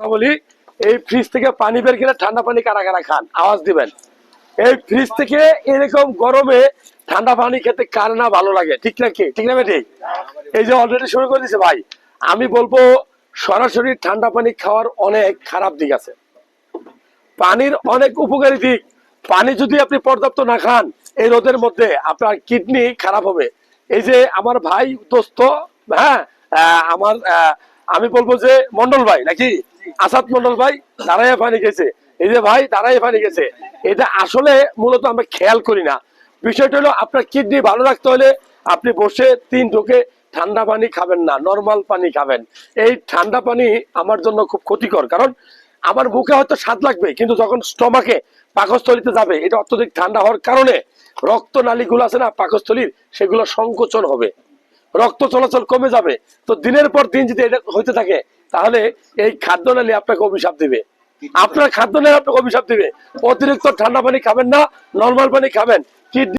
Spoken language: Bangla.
কথা বলি, এই ফ্রিজ থেকে পানি বের করে ঠান্ডা পানি কারা কারা খান আওয়াজ দিবেন। এই ফ্রিজ থেকে এরকম গরমে ঠান্ডা পানি খেতে কার না ভালো লাগে, ঠিক না কি ঠিক না ঠিক? এই যে অলরেডি শুরু করে দিছে ভাই, আমি বলবো সরাসরি ঠান্ডা পানি খাওয়ার অনেক খারাপ দিক আছে, পানির অনেক উপকারী দিক। পানি যদি আপনি পর্যাপ্ত না খান এই রোদের মধ্যে আপনার কিডনি খারাপ হবে। এই যে আমার ভাই দোস্ত, হ্যাঁ, আমার আমি বলবো যে মন্ডল ভাই নাকি আসাদ মন্ডল ভাই দাঁড়াইয়া পানি গেছে, এই যে ভাই দাঁড়াইয়া পানি গেছে, এটা আসলে মূলত আমরা খেয়াল করি না। বিষয়টা হলো আপনার কিডনি ভালো রাখতে হলে আপনি বসে 3 ঢোকে ঠান্ডা পানি খাবেন না, নর্মাল পানি খাবেন। এই ঠান্ডা পানি আমার জন্য খুব ক্ষতিকর, কারণ আমার মুখে হয়তো স্বাদ লাগবে কিন্তু যখন স্টমাকে পাকস্থলিতে যাবে এটা অত্যধিক ঠান্ডা হওয়ার কারণে রক্ত নালীগুলো আছে না পাকস্থলীর, সেগুলো সংকোচন হবে, রক্ত চলাচল কমে যাবে। তো দিনের পর দিন যদি এটা হইতে থাকে তাহলে এই খাদ্য নালী আপনাকে অভিশাপ দিবে, আপনার খাদ্য নালী আপনাকে অভিশাপ দিবে। অতিরিক্ত ঠান্ডা পানি খাবেন না, নর্মাল পানি খাবেন।